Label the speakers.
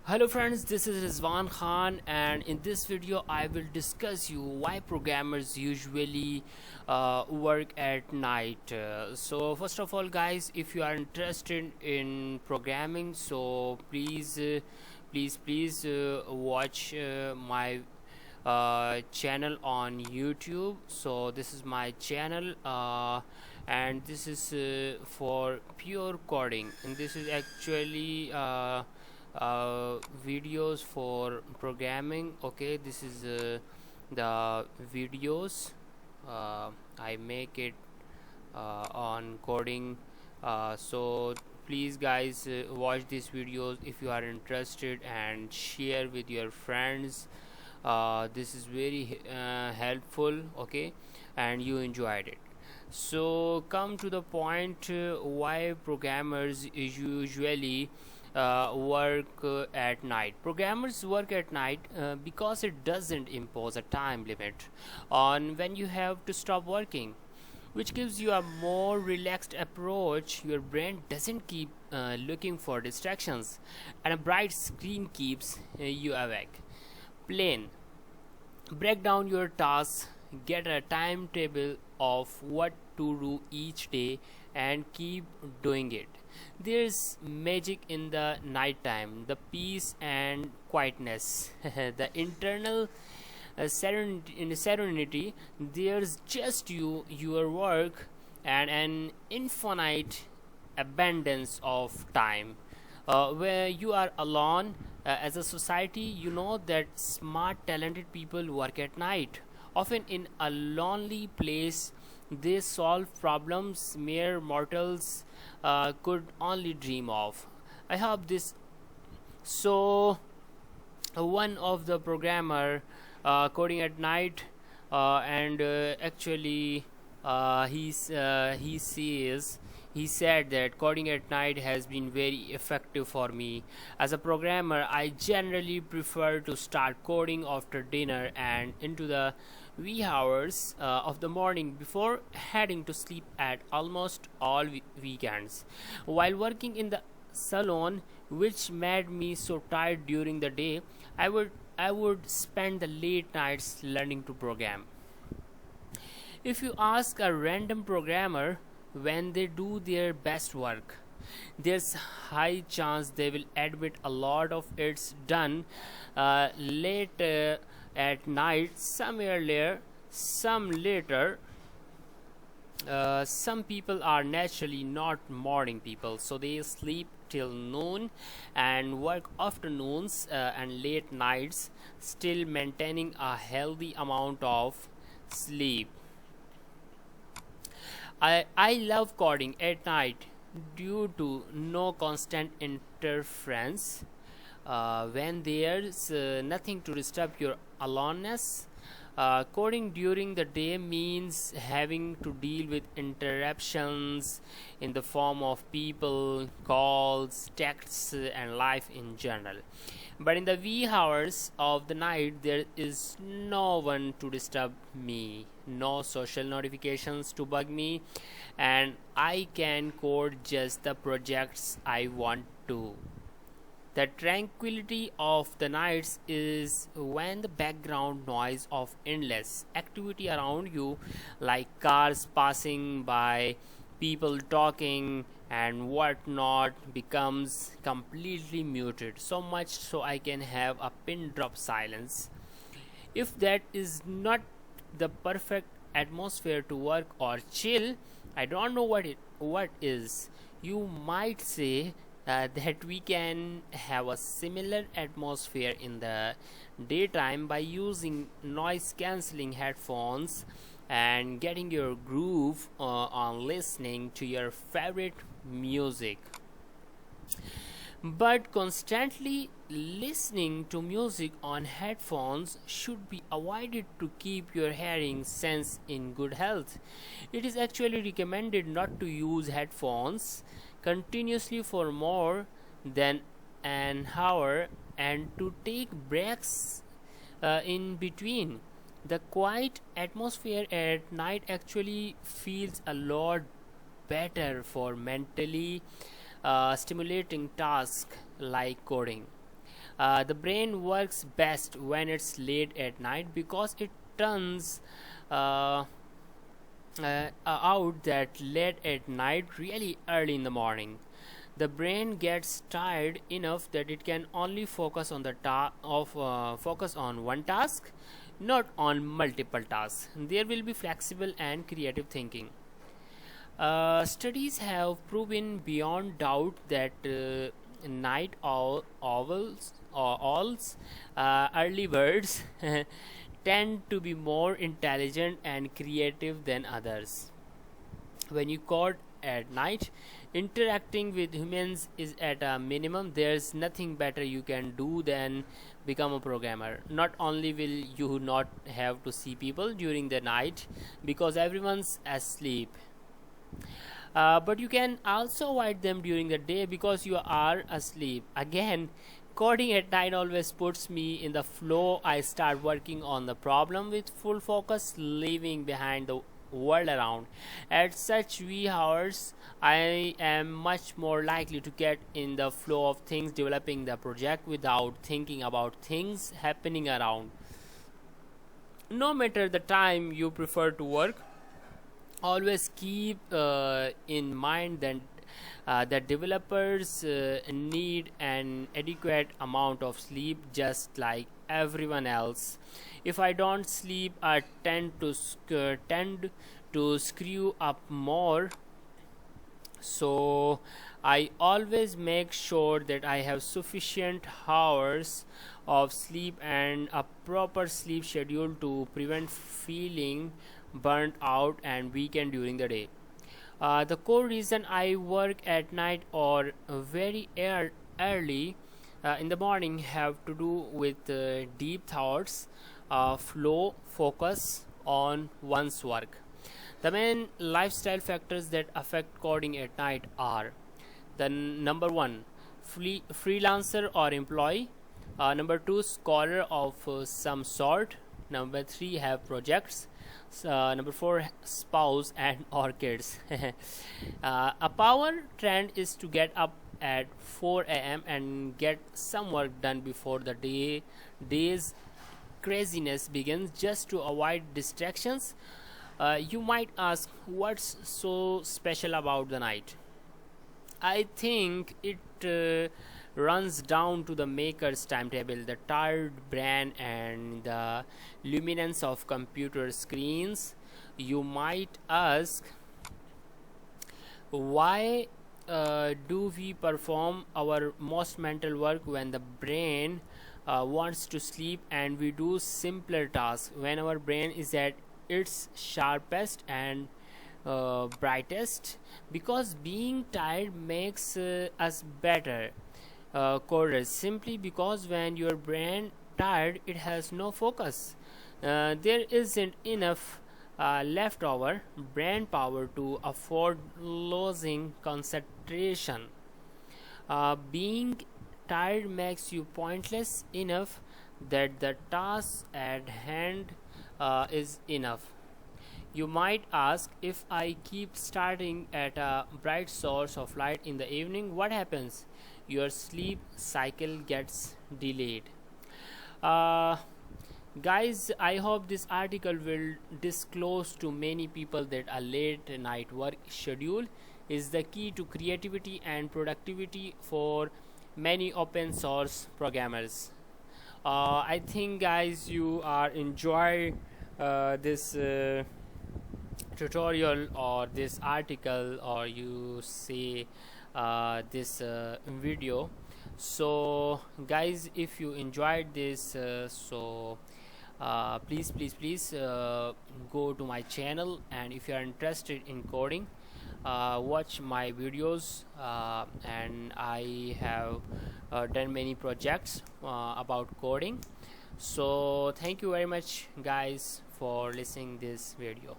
Speaker 1: Hello friends, this is Rizwan Khan, and in this video I will discuss you why programmers usually work at night. So first of all guys, if you are interested in programming, so please watch my channel on YouTube. So this is my channel, and this is for pure coding, and this is actually videos for programming. Okay, this is the videos I make it on coding. So please guys, watch these videos if you are interested and share with your friends. This is very helpful, okay, and you enjoyed it. So come to the point, why programmers usually work at night. Programmers work at night because it doesn't impose a time limit on when you have to stop working, which gives you a more relaxed approach. Your brain doesn't keep looking for distractions, and a bright screen keeps you awake. Plain break down your tasks, get a timetable of what to do each day, and keep doing it. There's magic in the nighttime, the peace and quietness, the internal serenity. There's just you, your work, and an infinite abundance of time. Where you are alone as a society, you know that smart, talented people work at night, often in a lonely place. They solve problems mere mortals could only dream of. I hope this. So, one of the programmer coding at night, and actually he said that coding at night has been very effective for me. As a programmer, I generally prefer to start coding after dinner and into the wee hours of the morning before heading to sleep at almost all weekends. While working in the salon, which made me so tired during the day, I would spend the late nights learning to program. If you ask a random programmer when they do their best work, there's high chance they will admit a lot of it's done late at night, some earlier, some later. Some people are naturally not morning people, so they sleep till noon and work afternoons and late nights, still maintaining a healthy amount of sleep. I love coding at night due to no constant interference. When there's nothing to disturb your aloneness. Coding during the day means having to deal with interruptions in the form of people, calls, texts, and life in general. But in the wee hours of the night, there is no one to disturb me, no social notifications to bug me, and I can code just the projects I want to. The tranquility of the nights is when the background noise of endless activity around you, like cars passing by, people talking, and whatnot, becomes completely muted. So much so I can have a pin drop silence. If that is not the perfect atmosphere to work or chill, I don't know what is. You might say that we can have a similar atmosphere in the daytime by using noise cancelling headphones and getting your groove on listening to your favorite music. But constantly listening to music on headphones should be avoided to keep your hearing sense in good health. It is actually recommended not to use headphones continuously for more than an hour and to take breaks in between. The quiet atmosphere at night actually feels a lot better for mentally stimulating tasks like coding. The brain works best when it's late at night because it turns uh, out that late at night really early in the morning. The brain gets tired enough that it can only focus on focus on one task, not on multiple tasks. There will be flexible and creative thinking. Studies have proven beyond doubt that night owls, early birds, tend to be more intelligent and creative than others. When you code at night, interacting with humans is at a minimum. There's nothing better you can do than become a programmer. Not only will you not have to see people during the night because everyone's asleep, but you can also avoid them during the day because you are asleep. Again, coding at night always puts me in the flow. I start working on the problem with full focus, leaving behind the world around. At such wee hours, I am much more likely to get in the flow of things, developing the project without thinking about things happening around. No matter the time you prefer to work, always keep in mind that developers need an adequate amount of sleep just like everyone else. If I don't sleep, I tend to screw up more, so I always make sure that I have sufficient hours of sleep and a proper sleep schedule to prevent feeling burnt out and weakened during the day. The core reason I work at night or very early in the morning have to do with deep thoughts, flow, focus on one's work. The main lifestyle factors that affect coding at night are the number one, freelancer or employee, number two, scholar of some sort, number three, have projects, number four, spouse and or kids. A power trend is to get up at 4 a.m. and get some work done before the day's craziness begins, just to avoid distractions. You might ask, what's so special about the night? I think it runs down to the maker's timetable, the tired brain, and the luminance of computer screens. You might ask, why do we perform our most mental work when the brain wants to sleep, and we do simpler tasks when our brain is at its sharpest and brightest? Because being tired makes us better coders, simply because when your brain tired, it has no focus. There isn't enough leftover brain power to afford losing concentration. Being tired makes you pointless enough that the task at hand is enough. You might ask, if I keep starting at a bright source of light in the evening, what happens? Your sleep cycle gets delayed. Uh, Guys, I hope this article will disclose to many people that a late night work schedule is the key to creativity and productivity for many open source programmers. I think, guys, you are enjoy this tutorial or this article, or you say this video. So guys, if you enjoyed this, please go to my channel, and if you are interested in coding, watch my videos, and I have done many projects about coding. So thank you very much, guys, for listening this video.